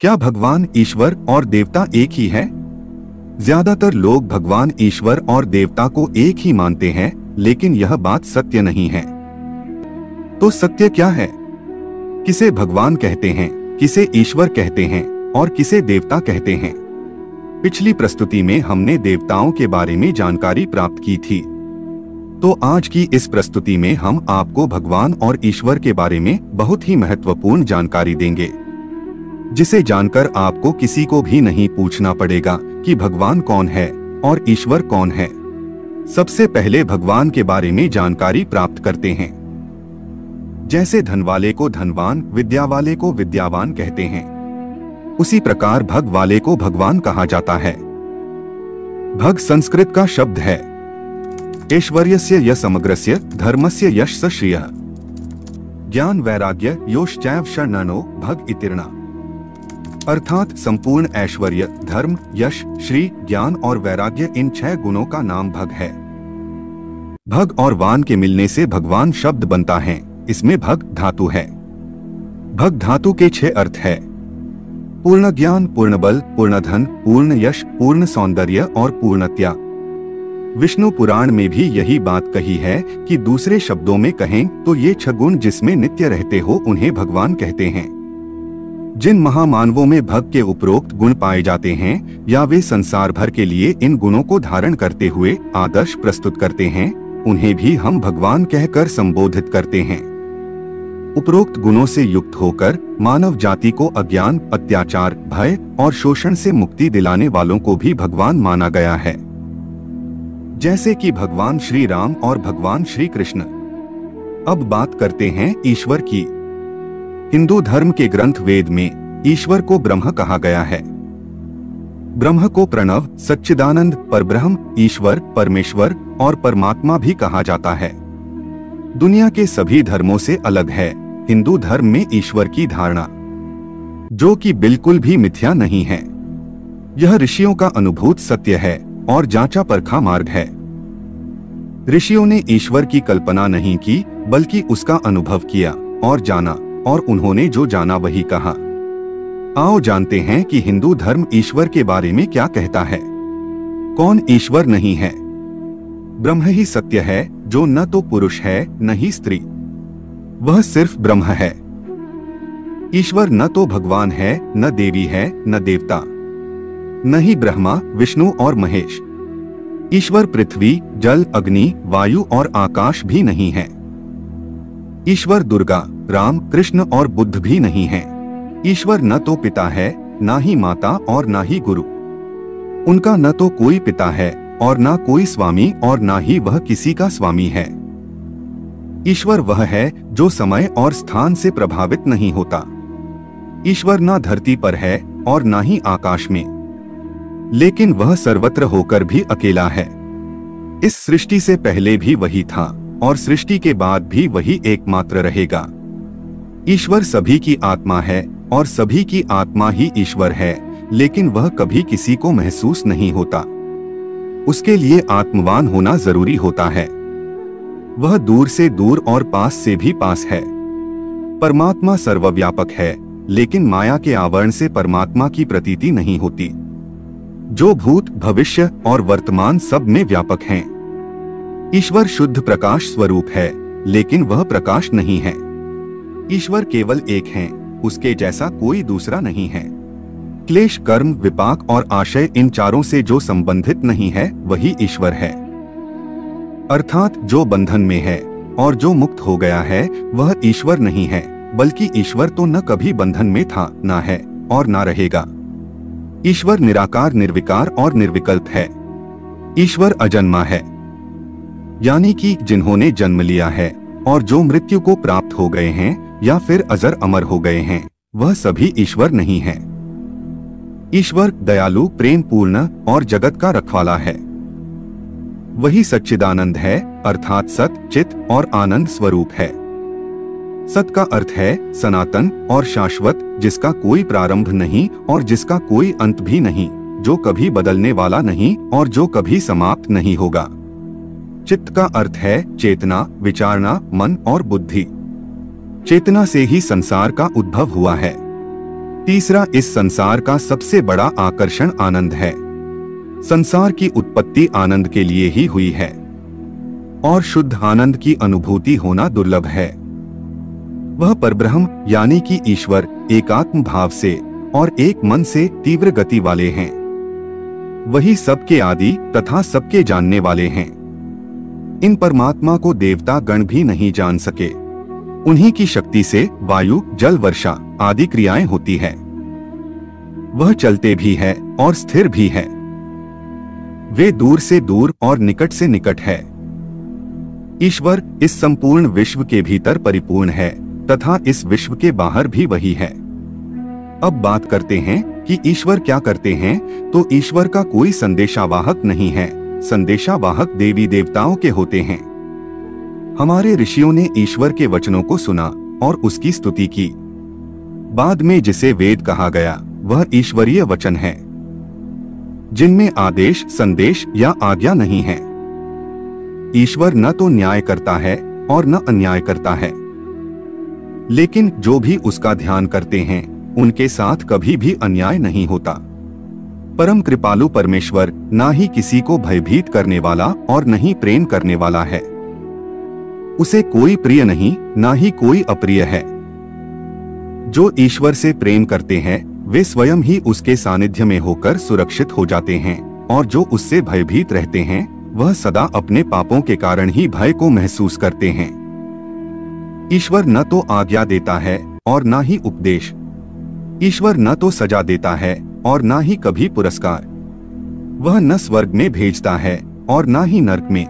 क्या भगवान ईश्वर और देवता एक ही है? ज्यादातर लोग भगवान ईश्वर और देवता को एक ही मानते हैं, लेकिन यह बात सत्य नहीं है। तो सत्य क्या है? किसे भगवान कहते हैं, किसे ईश्वर कहते हैं और किसे देवता कहते हैं? पिछली प्रस्तुति में हमने देवताओं के बारे में जानकारी प्राप्त की थी। तो आज की इस प्रस्तुति में हम आपको भगवान और ईश्वर के बारे में बहुत ही महत्वपूर्ण जानकारी देंगे, जिसे जानकर आपको किसी को भी नहीं पूछना पड़ेगा कि भगवान कौन है और ईश्वर कौन है। सबसे पहले भगवान के बारे में जानकारी प्राप्त करते हैं। जैसे धन वाले को धनवान, विद्या वाले को विद्यावान कहते हैं, उसी प्रकार भग वाले को भगवान कहा जाता है। भग संस्कृत का शब्द है। ऐश्वर्यस्य यशमग्रस्य धर्मस्य यश स श्रियः। ज्ञान वैराग्य योश्चैव शरणनो भग इतिर्णा। अर्थात संपूर्ण ऐश्वर्य, धर्म, यश, श्री, ज्ञान और वैराग्य, इन 6 गुणों का नाम भग है। भग और वान के मिलने से भगवान शब्द बनता है। इसमें भग धातु है। भग धातु के 6 अर्थ है: पूर्ण ज्ञान, पूर्ण बल, पूर्ण धन, पूर्ण यश, पूर्ण सौंदर्य और पूर्णत्या। विष्णु पुराण में भी यही बात कही है कि दूसरे शब्दों में कहें तो ये 6 गुण जिसमें नित्य रहते हो उन्हें भगवान कहते हैं। जिन महामानवों में भग के उपरोक्त गुण पाए जाते हैं या वे संसार भर के लिए इन गुणों को धारण करते हुए आदर्श प्रस्तुत करते हैं, उन्हें भी हम भगवान कहकर संबोधित करते हैं। उपरोक्त गुणों से युक्त होकर मानव जाति को अज्ञान, अत्याचार, भय और शोषण से मुक्ति दिलाने वालों को भी भगवान माना गया है, जैसे कि भगवान श्री राम और भगवान श्री कृष्ण। अब बात करते हैं ईश्वर की। हिंदू धर्म के ग्रंथ वेद में ईश्वर को ब्रह्म कहा गया है। ब्रह्म को प्रणव, सच्चिदानंद, परब्रह्म, ईश्वर, परमेश्वर और परमात्मा भी कहा जाता है। दुनिया के सभी धर्मों से अलग है हिंदू धर्म में ईश्वर की धारणा, जो कि बिल्कुल भी मिथ्या नहीं है। यह ऋषियों का अनुभूत सत्य है और जांचा परखा मार्ग है। ऋषियों ने ईश्वर की कल्पना नहीं की, बल्कि उसका अनुभव किया और जाना, और उन्होंने जो जाना वही कहा। आओ जानते हैं कि हिंदू धर्म ईश्वर के बारे में क्या कहता है। कौन ईश्वर नहीं है? ब्रह्म ही सत्य है, जो न तो पुरुष है न ही स्त्री, वह सिर्फ ब्रह्म है। ईश्वर न तो भगवान है, न देवी है, न देवता, न ही ब्रह्मा, विष्णु और महेश। ईश्वर पृथ्वी, जल, अग्नि, वायु और आकाश भी नहीं है। ईश्वर दुर्गा, राम, कृष्ण और बुद्ध भी नहीं है। ईश्वर न तो पिता है, ना ही माता और ना ही गुरु। उनका न तो कोई पिता है और ना कोई स्वामी और ना ही वह किसी का स्वामी है। ईश्वर वह है जो समय और स्थान से प्रभावित नहीं होता। ईश्वर ना धरती पर है और ना ही आकाश में, लेकिन वह सर्वत्र होकर भी अकेला है। इस सृष्टि से पहले भी वही था और सृष्टि के बाद भी वही एकमात्र रहेगा। ईश्वर सभी की आत्मा है और सभी की आत्मा ही ईश्वर है, लेकिन वह कभी किसी को महसूस नहीं होता। उसके लिए आत्मवान होना जरूरी होता है। वह दूर से दूर और पास से भी पास है। परमात्मा सर्वव्यापक है, लेकिन माया के आवरण से परमात्मा की प्रतीति नहीं होती, जो भूत, भविष्य और वर्तमान सब में व्यापक हैं। ईश्वर शुद्ध प्रकाश स्वरूप है, लेकिन वह प्रकाश नहीं है। ईश्वर केवल एक है, उसके जैसा कोई दूसरा नहीं है। क्लेश, कर्म, विपाक और आशय, इन चारों से जो संबंधित नहीं है वही ईश्वर है। अर्थात जो बंधन में है और जो मुक्त हो गया है वह ईश्वर नहीं है, बल्कि ईश्वर तो न कभी बंधन में था, ना है और ना रहेगा। ईश्वर निराकार, निर्विकार और निर्विकल्प है। ईश्वर अजन्मा है, यानी कि जिन्होंने जन्म लिया है और जो मृत्यु को प्राप्त हो गए हैं या फिर अजर अमर हो गए हैं, वह सभी ईश्वर नहीं है। ईश्वर दयालु, प्रेम पूर्ण और जगत का रखवाला है। वही सच्चिदानंद है, अर्थात सत, चित और आनंद स्वरूप है। सत का अर्थ है सनातन और शाश्वत, जिसका कोई प्रारंभ नहीं और जिसका कोई अंत भी नहीं, जो कभी बदलने वाला नहीं और जो कभी समाप्त नहीं होगा। चित्त का अर्थ है चेतना, विचारना, मन और बुद्धि। चेतना से ही संसार का उद्भव हुआ है। तीसरा, इस संसार का सबसे बड़ा आकर्षण आनंद है। संसार की उत्पत्ति आनंद के लिए ही हुई है और शुद्ध आनंद की अनुभूति होना दुर्लभ है। वह परब्रह्म यानी कि ईश्वर एकात्म भाव से और एक मन से तीव्र गति वाले हैं। वही सबके आदि तथा सबके जानने वाले हैं। इन परमात्मा को देवता गण भी नहीं जान सके। उन्हीं की शक्ति से वायु, जल, वर्षा आदि क्रियाएं होती है। वह चलते भी है और स्थिर भी है। वे दूर से दूर और निकट से निकट है। ईश्वर इस संपूर्ण विश्व के भीतर परिपूर्ण है तथा इस विश्व के बाहर भी वही है। अब बात करते हैं कि ईश्वर क्या करते हैं। तो ईश्वर का कोई संदेशावाहक नहीं है। संदेशावाहक देवी देवताओं के होते हैं। हमारे ऋषियों ने ईश्वर के वचनों को सुना और उसकी स्तुति की। बाद में जिसे वेद कहा गया वह ईश्वरीय वचन है, जिनमें आदेश, संदेश या आज्ञा नहीं है। ईश्वर न तो न्याय करता है और न अन्याय करता है, लेकिन जो भी उसका ध्यान करते हैं उनके साथ कभी भी अन्याय नहीं होता। परम कृपालु परमेश्वर ना ही किसी को भयभीत करने वाला और न ही प्रेम करने वाला है। उसे कोई प्रिय नहीं, ना ही कोई अप्रिय है। जो ईश्वर से प्रेम करते हैं वे स्वयं ही उसके सानिध्य में होकर सुरक्षित हो जाते हैं, और जो उससे भयभीत रहते हैं वह सदा अपने पापों के कारण ही भय को महसूस करते हैं। ईश्वर न तो आज्ञा देता है और न ही उपदेश। ईश्वर न तो सजा देता है और न ही कभी पुरस्कार। वह न स्वर्ग में भेजता है और न ही नरक में।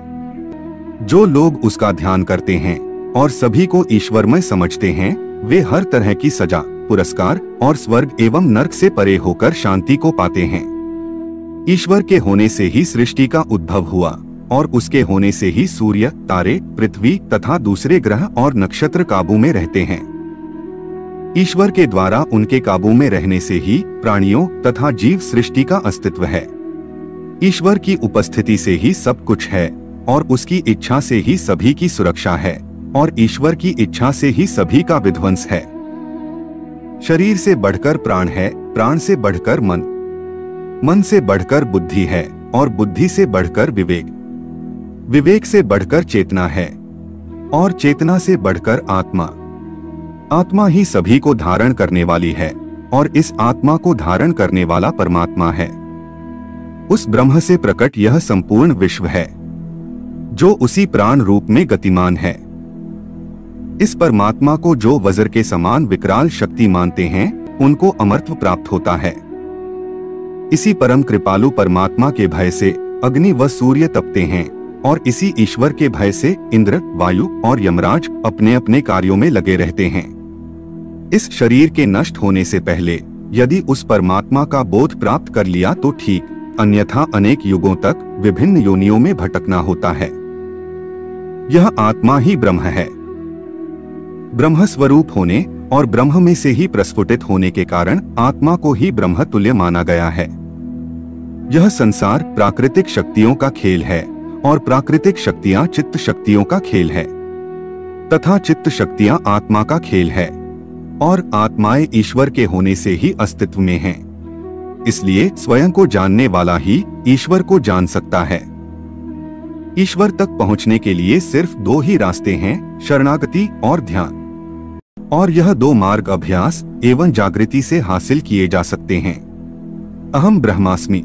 जो लोग उसका ध्यान करते हैं और सभी को ईश्वरमय समझते हैं वे हर तरह की सजा, पुरस्कार और स्वर्ग एवं नरक से परे होकर शांति को पाते हैं। ईश्वर के होने से ही सृष्टि का उद्भव हुआ और उसके होने से ही सूर्य, तारे, पृथ्वी तथा दूसरे ग्रह और नक्षत्र काबू में रहते हैं। ईश्वर के द्वारा उनके काबू में रहने से ही प्राणियों तथा जीव सृष्टि का अस्तित्व है। ईश्वर की उपस्थिति से ही सब कुछ है और उसकी इच्छा से ही सभी की सुरक्षा है और ईश्वर की इच्छा से ही सभी का विध्वंस है। शरीर से बढ़कर प्राण है, प्राण से बढ़कर मन, मन से बढ़कर बुद्धि है और बुद्धि से बढ़कर विवेक, विवेक से बढ़कर चेतना है और चेतना से बढ़कर आत्मा। आत्मा ही सभी को धारण करने वाली है और इस आत्मा को धारण करने वाला परमात्मा है। उस ब्रह्म से प्रकट यह संपूर्ण विश्व है जो उसी प्राण रूप में गतिमान है। इस परमात्मा को जो वज्र के समान विकराल शक्ति मानते हैं उनको अमरत्व प्राप्त होता है। इसी परम कृपालु परमात्मा के भय से अग्नि व सूर्य तपते हैं और इसी ईश्वर के भय से इंद्र, वायु और यमराज अपने अपने कार्यों में लगे रहते हैं। इस शरीर के नष्ट होने से पहले यदि उस परमात्मा का बोध प्राप्त कर लिया तो ठीक, अन्यथा अनेक युगों तक विभिन्न योनियों में भटकना होता है। यह आत्मा ही ब्रह्म है। ब्रह्म स्वरूप होने और ब्रह्म में से ही प्रस्फुटित होने के कारण आत्मा को ही ब्रह्म तुल्य माना गया है। यह संसार प्राकृतिक शक्तियों का खेल है और प्राकृतिक शक्तियां चित्त शक्तियों का खेल है तथा चित्त शक्तियां आत्मा का खेल है और आत्माएं ईश्वर के होने से ही अस्तित्व में हैं। इसलिए स्वयं को जानने वाला ही ईश्वर को जान सकता है। ईश्वर तक पहुंचने के लिए सिर्फ दो ही रास्ते हैं, शरणागति और ध्यान। और यह दो मार्ग अभ्यास एवं जागृति से हासिल किए जा सकते हैं। अहम ब्रह्मास्मि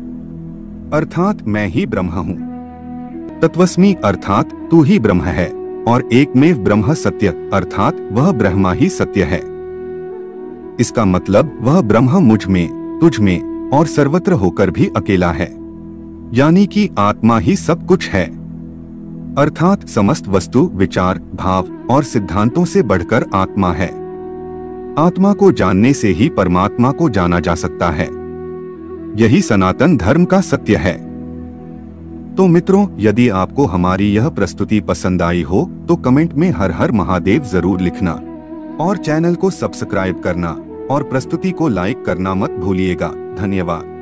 अर्थात मैं ही ब्रह्म हूँ। तत्वस्मि अर्थात तू ही ब्रह्म है और एकमेव ब्रह्म सत्य अर्थात वह ब्रह्मा ही सत्य है। इसका मतलब वह ब्रह्म मुझ में, तुझ में और सर्वत्र होकर भी अकेला है, यानी कि आत्मा ही सब कुछ है। अर्थात समस्त वस्तु, विचार, भाव और सिद्धांतों से बढ़कर आत्मा है। आत्मा को जानने से ही परमात्मा को जाना जा सकता है। यही सनातन धर्म का सत्य है। तो मित्रों, यदि आपको हमारी यह प्रस्तुति पसंद आई हो तो कमेंट में हर हर महादेव जरूर लिखना और चैनल को सब्सक्राइब करना और प्रस्तुति को लाइक करना मत भूलिएगा। धन्यवाद।